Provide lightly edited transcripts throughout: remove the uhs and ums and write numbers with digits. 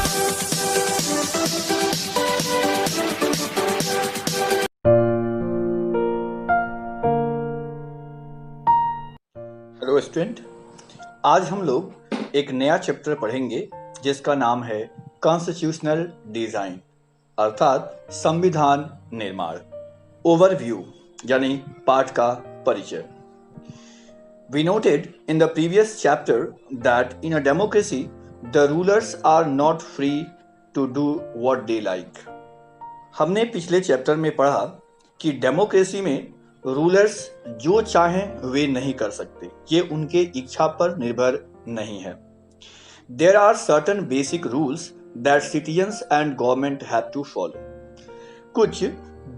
Hello student, आज हम लोग एक नया चैप्टर पढ़ेंगे जिसका नाम है कॉन्स्टिट्यूशनल डिजाइन अर्थात संविधान निर्माण। ओवरव्यू यानी पाठ का परिचय। We noted in the previous chapter that in a democracy the rulers are not free to do what they like. हमने पिछले चैप्टर में पढ़ा कि डेमोक्रेसी में रूलर्स जो चाहें वे नहीं कर सकते, ये उनके इच्छा पर निर्भर नहीं है। There are certain basic rules that citizens and government have to follow. कुछ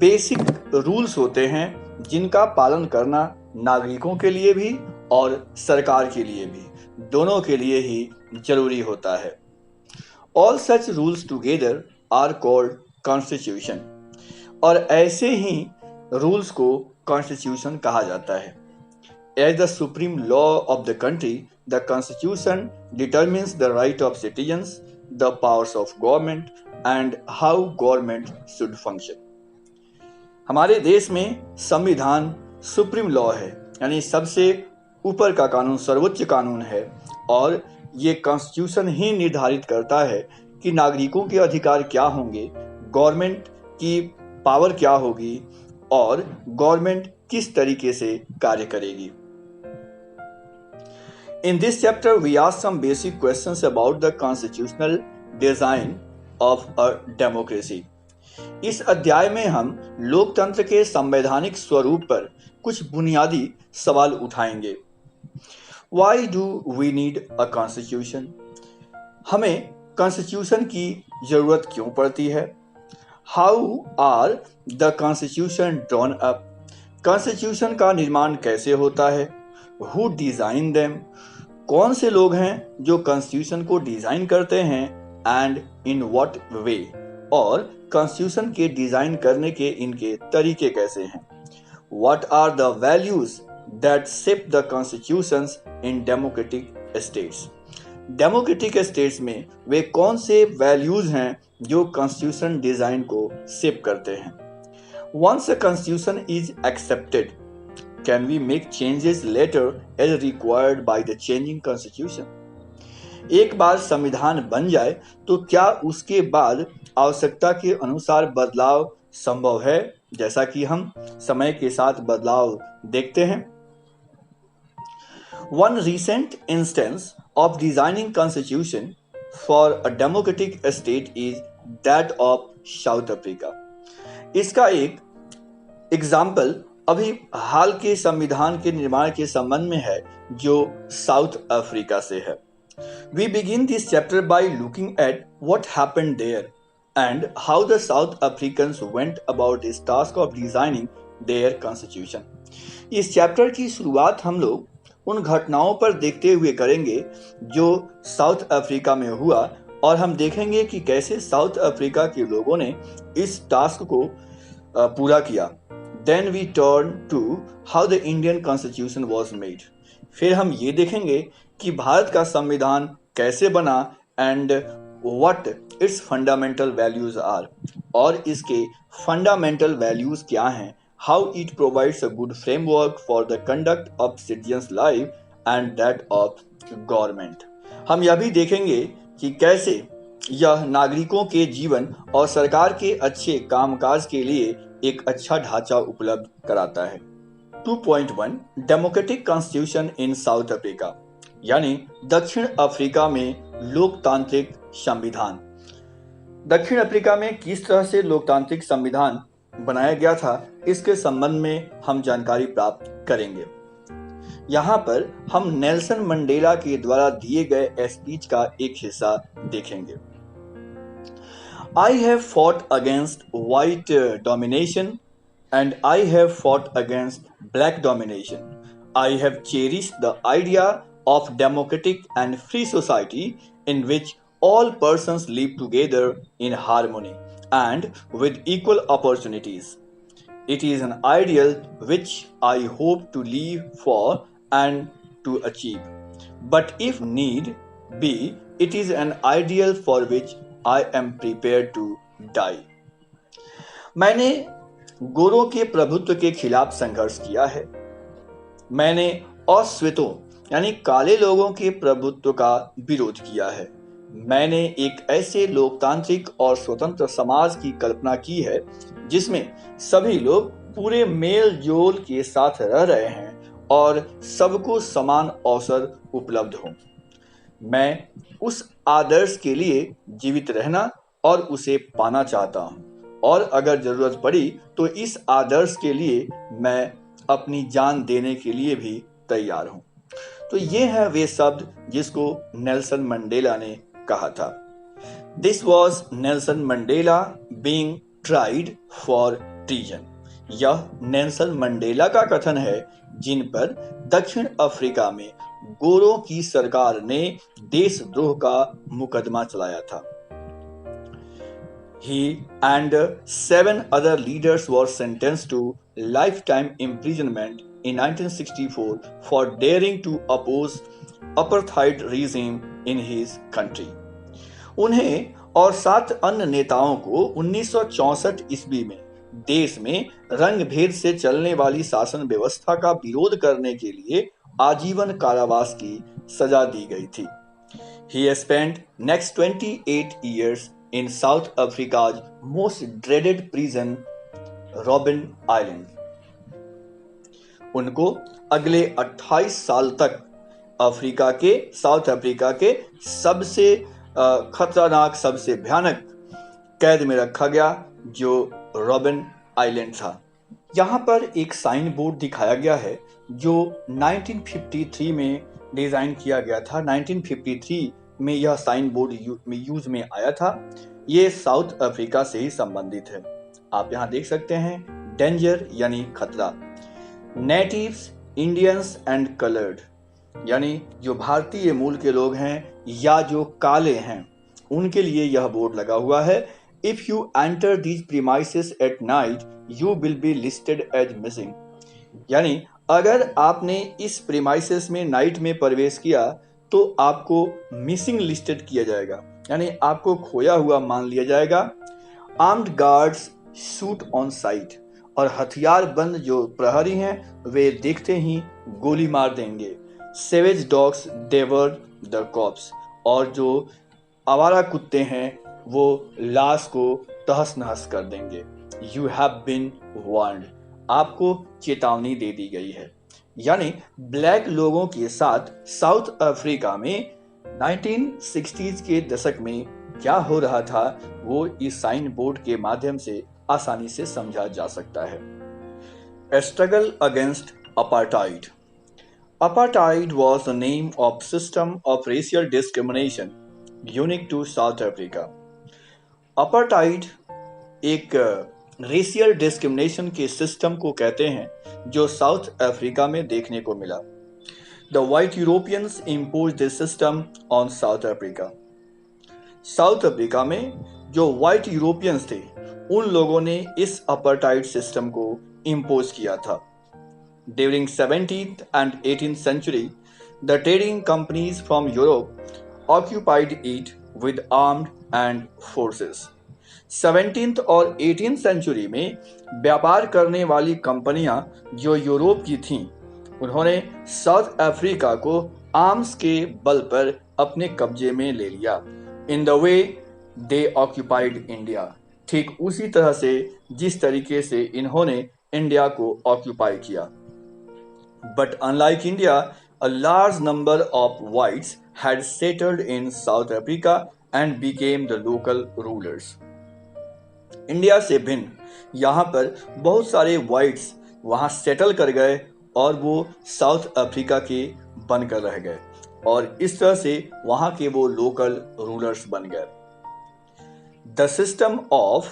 बेसिक रूल्स होते हैं जिनका पालन करना नागरिकों के लिए भी और सरकार के लिए भी, दोनों के लिए ही जरूरी होता है। All such rules together are called Constitution, और ऐसे ही रूल्स को कॉन्स्टिट्यूशन कहा जाता है। As the supreme law of the country, the Constitution determines the right of citizens, the powers of government, and how government should function. हमारे देश में संविधान सुप्रीम लॉ है, यानी सबसे ऊपर का कानून, सर्वोच्च कानून है, और ये कॉन्स्टिट्यूशन ही निर्धारित करता है कि नागरिकों के अधिकार क्या होंगे, गवर्नमेंट की पावर क्या होगी और गवर्नमेंट किस तरीके से कार्य करेगी। In this chapter we ask some basic questions about the constitutional design of a democracy. इस अध्याय में हम लोकतंत्र के संवैधानिक स्वरूप पर कुछ बुनियादी सवाल उठाएंगे। Why do we need a constitution? हमें कॉन्स्टिट्यूशन की जरूरत क्यों पड़ती है? How are the constitution drawn up? Constitution का निर्माण कैसे होता है? Who design them? कौन से लोग हैं जो कॉन्स्टिट्यूशन को डिजाइन करते हैं and in what way? और कॉन्स्टिट्यूशन के डिजाइन करने के इनके तरीके कैसे हैं? What are the values that shape the constitutions in democratic states? Democratic states में वे कौन से वैल्यूज हैं जो कॉन्स्टिट्यूशन डिजाइन को शेप करते हैं? Once a constitution is accepted, can we make changes later as required by the changing constitution? एक बार संविधान बन जाए तो क्या उसके बाद आवश्यकता के अनुसार बदलाव संभव है, जैसा कि हम समय के साथ बदलाव देखते हैं? One recent instance of designing constitution for a democratic state is that of South Africa. इसका एक एग्जाम्पल अभी हाल के संविधान के निर्माण के संबंध में है जो साउथ अफ्रीका से है। We begin this chapter by looking at what happened there and how the South Africans went about this task of designing their constitution. इस चैप्टर की शुरुआत हम लोग उन घटनाओं पर देखते हुए करेंगे जो साउथ अफ्रीका में हुआ, और हम देखेंगे कि कैसे साउथ अफ्रीका के लोगों ने इस टास्क को पूरा किया। Then we turn to how the Indian Constitution was made. फिर हम ये देखेंगे कि भारत का संविधान कैसे बना and what its fundamental values are, और इसके fundamental values क्या हैं, how it provides a good framework for the conduct of citizens' life and that of government. हम यह भी देखेंगे कि कैसे यह नागरिकों के जीवन और सरकार के अच्छे कामकाज के लिए एक अच्छा ढांचा उपलब्ध कराता है। 2.1 democratic constitution in south Africa, यानी दक्षिण अफ्रीका में लोकतांत्रिक संविधान। दक्षिण अफ्रीका में किस तरह से लोकतांत्रिक संविधान बनाया गया था, इसके संबंध में हम जानकारी प्राप्त करेंगे। यहाँ पर हम नेल्सन मंडेला के द्वारा दिए गए स्पीच का एक हिस्सा देखेंगे। I have fought against white domination and I have fought against black domination. I have cherished the idea of democratic and free society in which all persons live together in harmony and with equal opportunities. It is an ideal which I hope to live for and to achieve. But if need be, it is an ideal for which I am prepared to die. मैंने गोरों के प्रभुत्व के खिलाफ संघर्ष किया है। मैंने अश्वेतों यानी काले लोगों के प्रभुत्व का विरोध किया है। मैंने एक ऐसे लोकतांत्रिक और स्वतंत्र समाज की कल्पना की है जिसमें सभी लोग पूरे मेल जोल के साथ रह रहे हैं और सबको समान अवसर उपलब्ध हो। मैं उस आदर्श के लिए जीवित रहना और उसे पाना चाहता हूँ, और अगर जरूरत पड़ी तो इस आदर्श के लिए मैं अपनी जान देने के लिए भी तैयार हूँ। तो ये है वे शब्द जिसको नेल्सन मंडेला ने कहा था। This was Nelson Mandela being tried for treason. यह नेल्सन मंडेला का कथन है जिन पर दक्षिण अफ्रीका में गोरों की सरकार ने देशद्रोह का मुकदमा चलाया था। He and 7 other leaders were sentenced to lifetime imprisonment in 1964 for daring to oppose apartheid regime in his country. उन्हें और 7 अन्य नेताओं को 1964 ईस्वी में देश में रंग भेद से चलने वाली शासन व्यवस्था का विरोध करने के लिए आजीवन कारावास की सजा दी गई थी। He spent next 28 years in South Africa's most dreaded prison, Robben Island. उनको अगले 28 साल तक साउथ अफ्रीका के सबसे खतरनाक, सबसे भयानक कैद में रखा गया, जो रॉबिन आइलैंड था। यहाँ पर एक साइन बोर्ड दिखाया गया है जो 1953 में डिजाइन किया गया था। 1953 में यह साइन बोर्ड यूज में आया था। ये साउथ अफ्रीका से ही संबंधित है। आप यहाँ देख सकते हैं डेंजर यानी खतरा, नेटिव्स, इंडियंस एंड कलर्ड यानी जो भारतीय मूल के लोग हैं या जो काले हैं उनके लिए यह बोर्ड लगा हुआ है। If you enter these premises at night you will be listed as missing, यानी अगर आपने इस प्रीमाइसेस में नाइट में प्रवेश किया तो आपको मिसिंग लिस्टेड किया जाएगा, यानी आपको खोया हुआ मान लिया जाएगा। Armed guards shoot on site, और हथियार बंद जो प्रहरी हैं वे देखते ही गोली मार देंगे। सेवेज डॉग्स डेवर द कॉप्स, और जो आवारा कुत्ते हैं वो लाश को तहस नहस कर देंगे। यू हैव बीन वार्न्ड, आपको चेतावनी दे दी गई है। यानी ब्लैक लोगों के साथ साउथ अफ्रीका में 1960s के दशक में क्या हो रहा था वो इस साइन बोर्ड के माध्यम से आसानी से समझा जा सकता है। Struggle against apartheid. Apartheid was the name of system of racial discrimination unique to South Africa. Apartheid एक रेशियल डिस्क्रिमिनेशन के सिस्टम को कहते हैं जो साउथ अफ्रीका में देखने को मिला। The white Europeans impose this system on south Africa. South Africa में जो वाइट यूरोपियंस थे उन लोगों ने इस अपार्टाइड सिस्टम को इम्पोज किया था। During 17th and 18th century, the trading companies from Europe occupied it with armed and forces. 17th और 18th सेंचुरी में व्यापार करने वाली कंपनियां जो यूरोप की थीं, उन्होंने साउथ अफ्रीका को आर्म्स के बल पर अपने कब्जे में ले लिया। In the way they occupied India, ठीक उसी तरह से जिस तरीके से इन्होंने इंडिया को ऑक्यूपाई किया। But unlike India, a large number of whites had settled in South Africa and became the local rulers. India से भिन्न यहाँ पर बहुत सारे whites वहाँ सेटल कर गए और वो साउथ अफ्रीका के बनकर रह गए और इस तरह से वहाँ के वो लोकल रूलर्स बन गए। The system of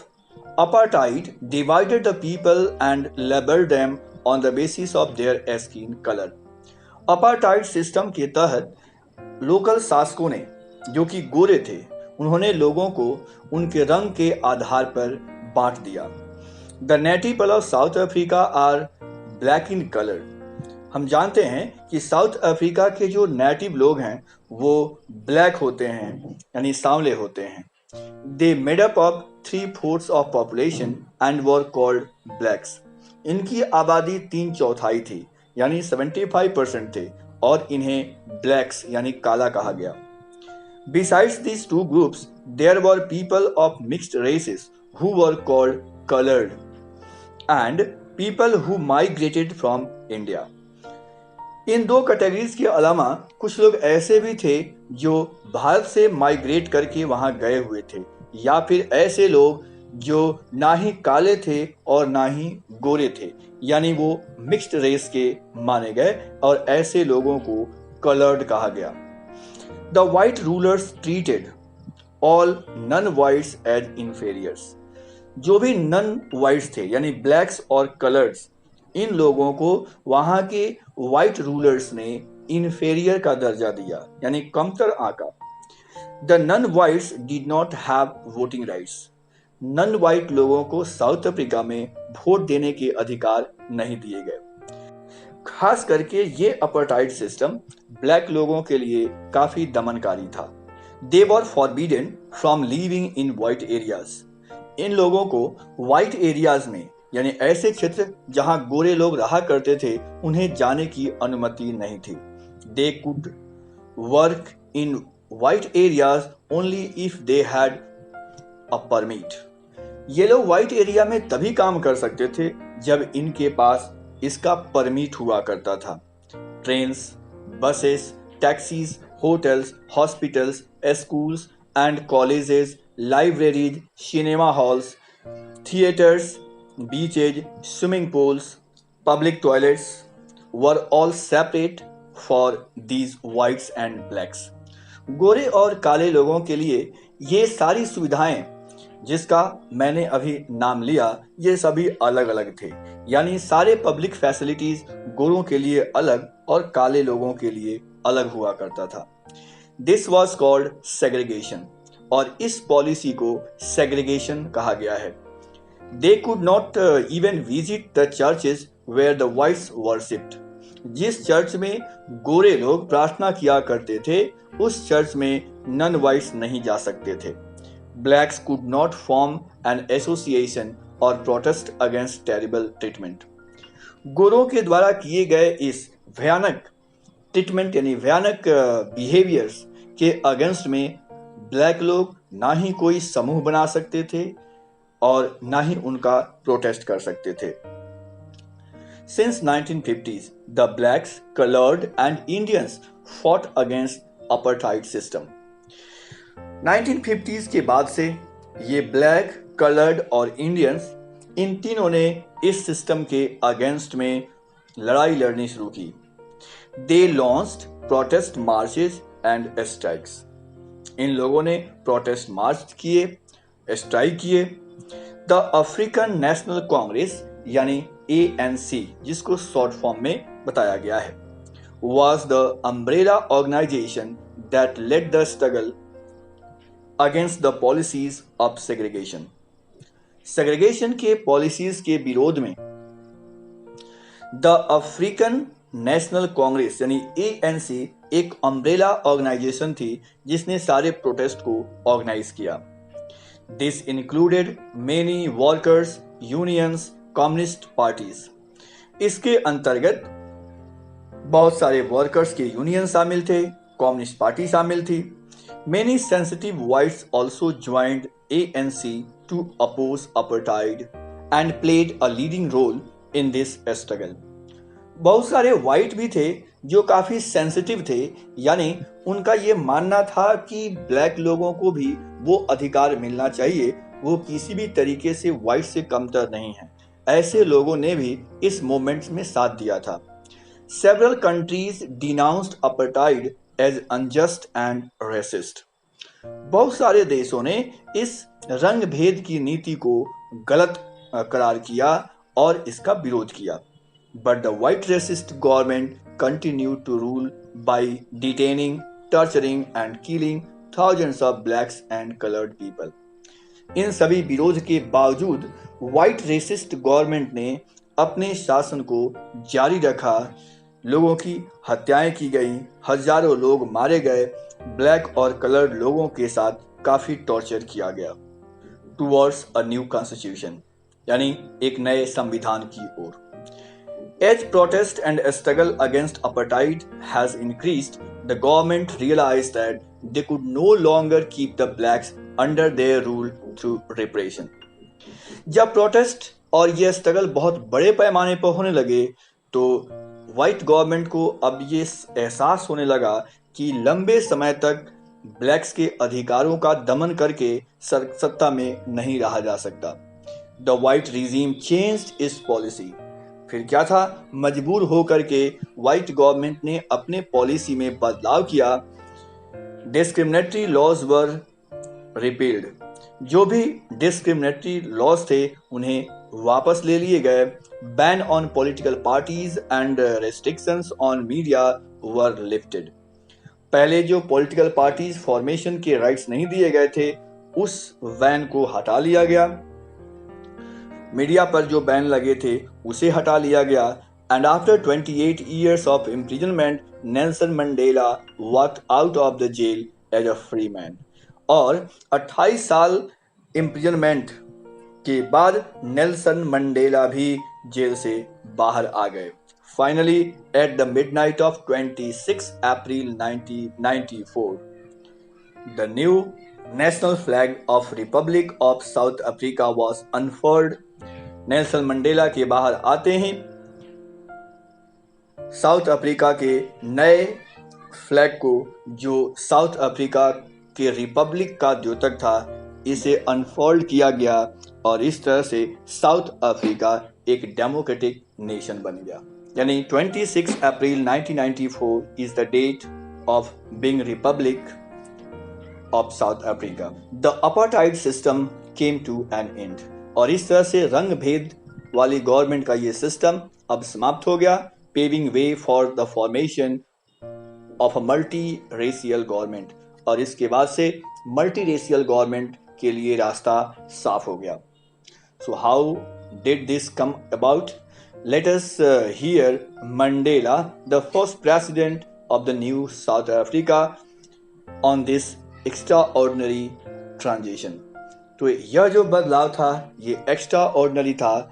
apartheid divided the people and labeled them on the basis of their skin color. Apartheid system के तहत लोकल शासकों ने, जो कि गोरे थे, उन्होंने लोगों को उनके रंग के आधार पर बांट दिया। The native people of South Africa are black in colour. हम जानते हैं कि साउथ अफ्रीका के जो नेटिव लोग हैं वो ब्लैक होते हैं, यानी सांवले होते हैं। They made up of 3/4 of population and were called blacks. इनकी आबादी 3/4 थी यानी 75% थे और इन्हें blacks यानी काला कहा गया. Besides these two groups, there were people of mixed races who were called colored and people who migrated from India. इन दो कैटेगरीज के अलावा कुछ लोग ऐसे भी थे जो भारत से माइग्रेट करके वहां गए हुए थे या फिर ऐसे लोग जो ना ही काले थे और ना ही गोरे थे यानी वो मिक्स्ड रेस के माने गए और ऐसे लोगों को कलर्ड कहा गया. The white rulers treated all non whites as inferiors. जो भी नॉन वाइट्स थे यानी ब्लैक्स और कलर्ड्स, इन लोगों को वहां के वाइट रूलर्स ने इंफेरियर का दर्जा दिया यानी कमतर आंका. The non whites did not have voting rights. Non white लोगों को साउथ अफ्रीका में वोट देने के अधिकार नहीं दिए गए. खास करके ये अपार्थाइड सिस्टम ब्लैक लोगों के लिए काफी दमनकारी था. They were forbidden from living in white areas. इन लोगों को वाइट एरियाज में यानी ऐसे क्षेत्र जहां गोरे लोग रहा करते थे उन्हें जाने की अनुमति नहीं थी. They could work in white areas only if they had a permit. ये लोग वाइट एरिया में तभी काम कर सकते थे जब इनके पास इसका परमिट हुआ करता था. Trains, buses, taxis, hotels, hospitals, schools and colleges, libraries, cinema halls, theatres, beaches, swimming pools, public toilets were all separate for these whites and blacks. गोरे और काले लोगों के लिए ये सारी सुविधाएं जिसका मैंने अभी नाम लिया ये सभी अलग अलग थे यानी सारे पब्लिक फैसिलिटीज गोरों के लिए अलग और काले लोगों के लिए अलग हुआ करता था. दिस वॉज कॉल्ड सेग्रीगेशन और इस पॉलिसी को सेग्रीगेशन कहा गया है. They could not even visit the churches where the whites worshipped. जिस चर्च में गोरे लोग प्रार्थना किया करते थे उस चर्च में नॉन वाइट्स नहीं जा सकते थे. Blacks could not form an association or protest against terrible treatment. गोरों के द्वारा किए गए इस भयानक ट्रीटमेंट यानी भयानक बिहेवियर्स के अगेंस्ट में ब्लैक लोग ना ही कोई समूह बना सकते थे और ना ही उनका प्रोटेस्ट कर सकते थे. Since 1950s, the blacks, colored and Indians fought against apartheid system. 1950s के बाद से ये ब्लैक, कलर्ड और इंडियंस इन तीनों ने इस सिस्टम के अगेंस्ट में लड़ाई लड़नी शुरू की. They launched protest marches and strikes. इन लोगों ने प्रोटेस्ट मार्च किए, स्ट्राइक किए. द अफ्रीकन नेशनल कांग्रेस यानी ANC जिसको शॉर्ट फॉर्म में बताया गया है was the umbrella organization that led the struggle against the policies of segregation. Segregation के पॉलिसीज के विरोध में द अफ्रीकन नेशनल कांग्रेस यानी ANC एक अम्ब्रेला ऑर्गेनाइजेशन थी जिसने सारे प्रोटेस्ट को ऑर्गेनाइज किया. This included many workers, unions, communist parties. इसके अंतर्गत बहुत सारे वर्कर्स के यूनियन शामिल थे, कम्युनिस्ट पार्टी शामिल थी. Many sensitive whites also joined ANC to oppose apartheid and played a leading role in this struggle. बहुत सारे वाइट भी थे जो काफी सेंसिटिव थे यानी उनका ये मानना था कि ब्लैक लोगों को भी वो अधिकार मिलना चाहिए, वो किसी भी तरीके से वाइट से कमतर नहीं है. ऐसे लोगों ने भी इस मूवमेंट में साथ दिया था. Several countries denounced apartheid as unjust and racist. बहुत सारे देशों ने इस रंग भेद की नीति को गलत करार किया और इसका विरोध किया. But the white racist government continued to rule by detaining, torturing and killing thousands of blacks and colored people. इन सभी विरोध के बावजूद व्हाइट रेसिस्ट गवर्नमेंट ने अपने शासन को जारी रखा. लोगों की हत्याएं की गई, हजारों लोग मारे गए. ब्लैक और कलर्ड लोगों के साथ काफ़ी टॉर्चर किया गया टूवर्ड्स अ न्यू कॉन्स्टिट्यूशन, यानी एक नए संविधान की ओर। As protest and struggle against apartheid has increased, the government realized that they could no longer keep the blacks under their rule through repression. जब प्रोटेस्ट और ये स्ट्रगल बहुत बड़े पैमाने पर होने लगे तो वाइट गवर्नमेंट को अब ये एहसास होने लगा कि लंबे समय तक ब्लैक्स के अधिकारों का दमन करके सत्ता में नहीं रहा जा सकता। The white regime changed it's policy. फिर क्या था, मजबूर होकर के वाइट गवर्नमेंट ने अपने पॉलिसी में बदलाव किया। Discriminatory laws were repealed. जो भी डिस्क्रिमिनेटरी लॉज थे उन्हें वापस ले लिए गए। Ban on political parties and restrictions on media were lifted. पहले जो पॉलिटिकल पार्टीज फॉर्मेशन के राइट्स नहीं दिए गए थे उस बैन को हटा लिया गया। मीडिया पर जो बैन लगे थे उसे हटा लिया गया। And after 28 years of imprisonment Nelson Mandela walked out of the jail as a free man. और 28 साल इम्प्रिजनमेंट के बाद नेल्सन मंडेला भी जेल से बाहर आ गए। Finally at the midnight of 26 April 1994 the new national flag of republic of South Africa was unfurled. Nelson Mandela के बाहर आते ही साउथ अफ्रीका के नए फ्लैग को, जो साउथ अफ्रीका के रिपब्लिक का द्योतक था, इसे अनफोल्ड किया गया और इस तरह से साउथ अफ्रीका एक डेमोक्रेटिक नेशन बन गया। यानी 26 April 1994 is the date of being republic of South Africa. The apartheid system came to an end. और इस तरह से रंग भेद वाली गवर्नमेंट का ये सिस्टम अब समाप्त हो गया, paving way for the formation of a multi racial government. और इसके बाद से मल्टी रेशियल गवर्नमेंट के लिए रास्ता साफ हो गया। So how did this come about? Let us here Mandela, the first president of the new south Africa, on this extraordinary transition. तो यह जो बदलाव था ये एक्स्ट्रा ऑर्डिनरी था।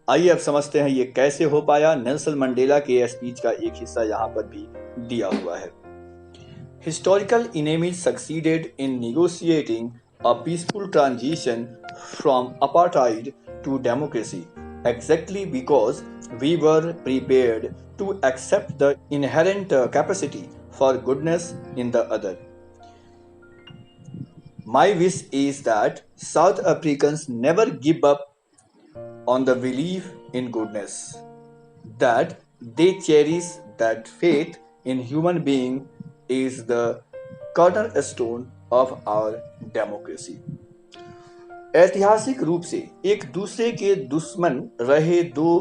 आइए अब समझते हैं ये कैसे हो पाया। नेल्सन मंडेला के स्पीच का एक हिस्सा यहाँ पर भी दिया हुआ है। Historical enemies succeeded in negotiating a peaceful transition from apartheid to democracy, exactly because we were prepared to accept the inherent capacity for goodness in the other. My wish is that South Africans never give up on the belief in goodness, that they cherish that faith in human being is the cornerstone of our democracy. ऐतिहासिक रूप से एक दूसरे के दुश्मन रहे दो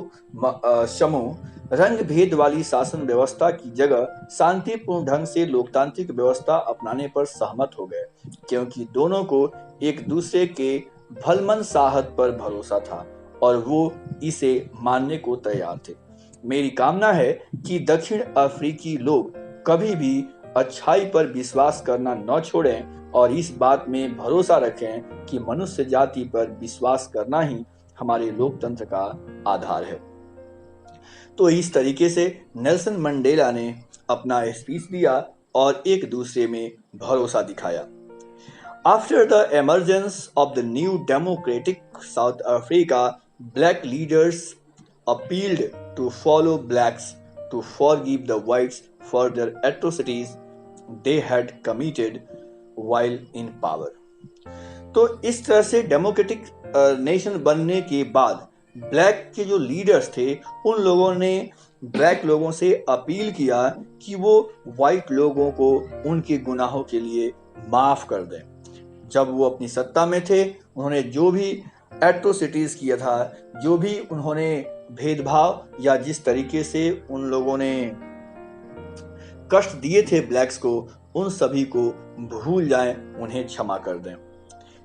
समूह रंग भेद वाली शासन व्यवस्था की जगह शांतिपूर्ण ढंग से लोकतांत्रिक व्यवस्था अपनाने पर सहमत हो गए, क्योंकि दोनों को एक दूसरे के भलमनसाहत पर भरोसा था और वो इसे मानने को तैयार थे। मेरी कामना है कि दक्षिण अफ्रीकी लोग कभी भी अच्छाई पर विश्वास करना न छोड़ें और इस बात में भरोसा रखें कि मनुष्य जाति पर विश्वास करना ही हमारे लोकतंत्र का आधार है। तो इस तरीके से नेल्सन मंडेला ने अपना स्पीच दिया और एक दूसरे में भरोसा दिखाया। After the emergence of the new democratic South Africa, black leaders appealed to fellow blacks to forgive the whites for their atrocities they had committed while in power. तो इस तरह से डेमोक्रेटिक नेशन बनने के बाद ब्लैक के जो leaders थे उन लोगों ने ब्लैक लोगों से अपील किया कि वो वाइट लोगों को उनके गुनाहों के लिए माफ कर दें। जब वो अपनी सत्ता में थे उन्होंने जो भी एट्रोसिटीज किया था, जो भी उन्होंने भेदभाव या जिस तरीके से उन लोगों ने कष्ट दिए थे ब्लैक्स को, उन सभी को भूल जाएं, उन्हें क्षमा कर दें।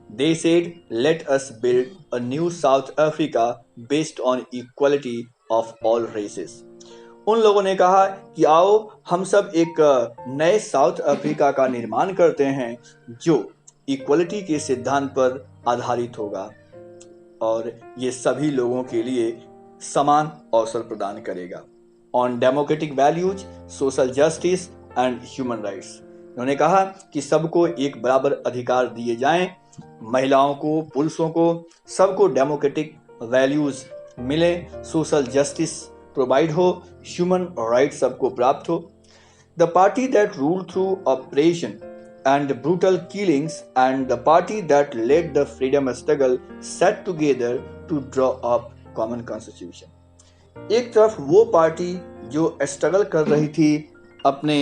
They said, let us build a new South Africa based on equality of all races. उन लोगों ने कहा कि आओ हम सब एक नए साउथ अफ्रीका का निर्माण करते हैं जो इक्वलिटी के सिद्धांत पर आधारित होगा और ये सभी लोगों के लिए समान अवसर प्रदान करेगा। On democratic values, social justice and human rights, उन्होंने कहा कि सबको एक बराबर अधिकार दिए जाएं, महिलाओं को, पुरुषों को, सबको डेमोक्रेटिक वैल्यूज मिले, सोशल जस्टिस प्रोवाइड हो, ह्यूमन राइट सबको प्राप्त हो। The party that ruled through oppression and brutal killings and the party that led the freedom struggle sat together to draw up common constitution. एक तरफ वो party जो struggle कर रही थी अपने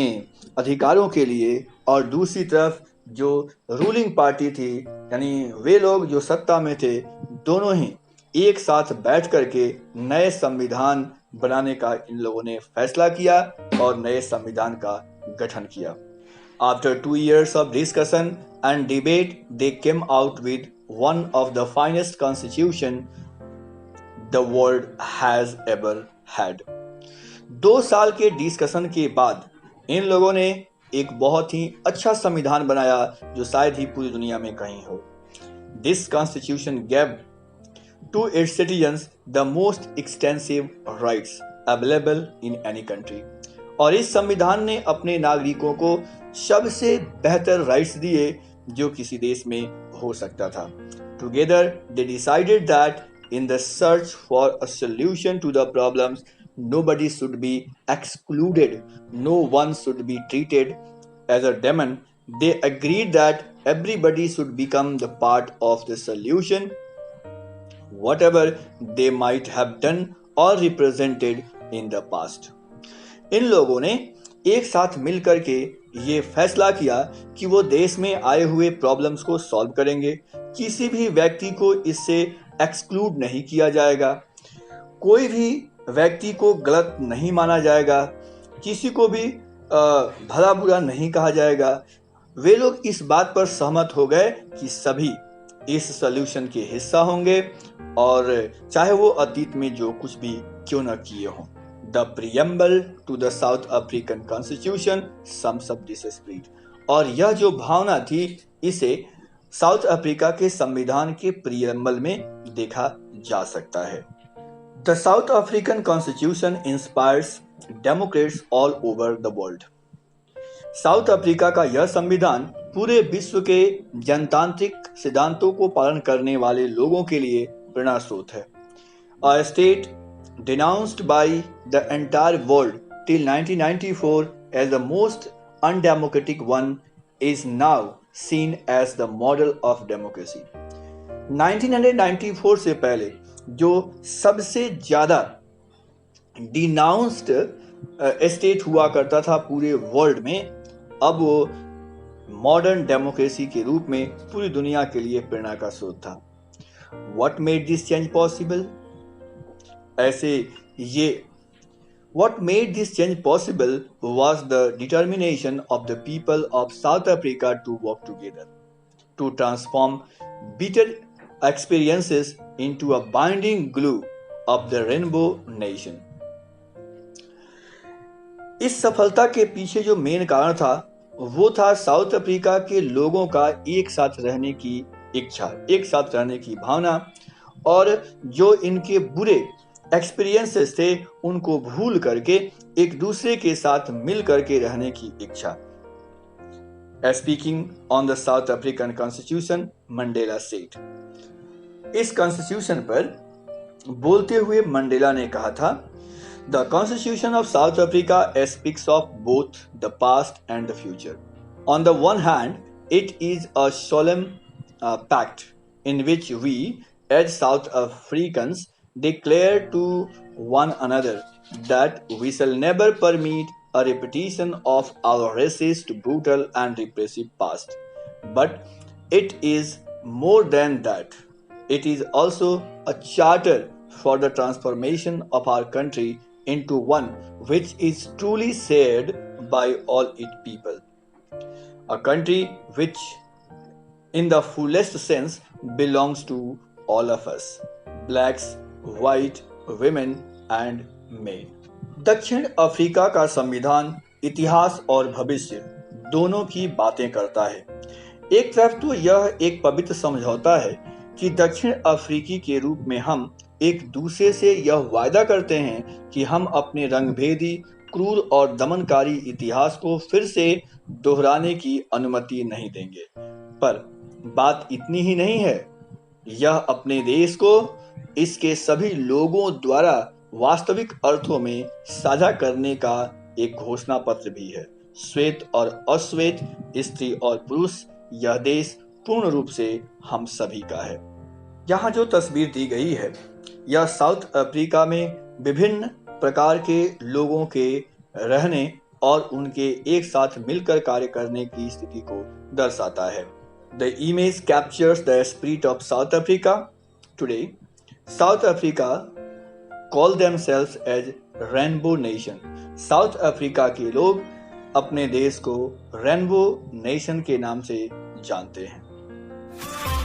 अधिकारों के लिए और दूसरी तरफ जो रूलिंग पार्टी थी, यानी वे लोग जो सत्ता में थे, दोनों ही एक साथ बैठ करके नए संविधान बनाने का इन लोगों ने फैसला किया और नए संविधान का गठन किया। After 2 years of discussion and debate, they came out with one of the finest constitution the world has ever had. 2 साल के डिस्कशन के बाद इन लोगों ने एक बहुत ही अच्छा संविधान बनाया जो शायद ही पूरी दुनिया में कहीं हो। This constitution gave to its citizens the most extensive rights available in any country. और इस संविधान ने अपने नागरिकों को सबसे बेहतर राइट्स दिए जो किसी देश में हो सकता था। Together they decided that in the search for a solution to the problems, nobody should be excluded, no one should be treated as a demon. They agreed that everybody should become the part of the solution, whatever they might have done or represented in the past. इन लोगों ने एक साथ मिल करके ये फैसला किया कि वो देश में आए हुए प्रॉब्लम्स को सॉल्व करेंगे। किसी भी व्यक्ति को इससे एक्सक्लूड नहीं किया जाएगा, कोई भी व्यक्ति को गलत नहीं माना जाएगा, किसी को भी भला बुरा नहीं कहा जाएगा। वे लोग इस बात पर सहमत हो गए कि सभी इस सॉल्यूशन के हिस्सा होंगे और चाहे वो अतीत में जो कुछ भी क्यों न किए हों। The preamble to the South African Constitution sums up this spirit. और यह जो भावना थी इसे साउथ अफ्रीका के संविधान के प्रियम्बल में देखा जा सकता है। The South African Constitution inspires democrats all over the world. South Africa का यह संविधान पूरे विश्व के जनतांत्रिक सिद्धांतों को पालन करने वाले लोगों के लिए प्रेरणा स्रोत है। A state denounced by the entire world till 1994 as the most undemocratic one is now seen as the model of democracy. 1994 से पहले जो सबसे ज्यादा डिनाउंस्ड स्टेट हुआ करता था पूरे वर्ल्ड में, अब वो मॉडर्न डेमोक्रेसी के रूप में पूरी दुनिया के लिए प्रेरणा का स्रोत था। What made this change possible? What made this change possible was the determination of the people of South Africa to work together, to transform bitter experiences into a binding glue of the rainbow nation. इस सफलता के पीछे जो main कारण था वो था south Africa के लोगों का एक साथ रहने की इच्छा, एक साथ रहने की भावना और जो इनके बुरे एक्सपीरियंसेस थे उनको भूल करके एक दूसरे के साथ मिल करके रहने की इच्छा। Speaking on the South African constitution, Mandela said. इस कॉन्स्टिट्यूशन पर बोलते हुए मंडेला ने कहा था, the constitution of South Africa speaks of both the past and the future. On the one hand it is a solemn pact in which we as South Africans declare to one another that we shall never permit a repetition of our racist, brutal and repressive past. But it is more than that. It is also a charter for the transformation of our country into one which is truly shared by all its people. A country which in the fullest sense belongs to all of us, blacks, white, women and men. दक्षिण Africa का संविधान इतिहास और भविष्य दोनों की बातें करता है। एक तरफ तो यह एक पवित्र समझौता है कि दक्षिण अफ्रीकी के रूप में हम एक दूसरे से यह वायदा करते हैं कि हम अपने रंगभेदी, क्रूर और दमनकारी इतिहास को फिर से दोहराने की अनुमति नहीं देंगे। पर बात इतनी ही नहीं है, यह अपने देश को इसके सभी लोगों द्वारा वास्तविक अर्थों में साझा करने का एक घोषणा पत्र भी है। श्वेत और अश्वेत, स्त्री और पुरुष, यह देश पूर्ण रूप से हम सभी का है। यहाँ जो तस्वीर दी गई है, यह साउथ अफ्रीका में विभिन्न प्रकार के लोगों के रहने और उनके एक साथ मिलकर कार्य करने की स्थिति को दर्शाता है। The image captures the spirit of South Africa. Today, South Africa call themselves as Rainbow Nation. South Africa के लोग अपने देश को रेनबो नेशन के नाम से जानते हैं।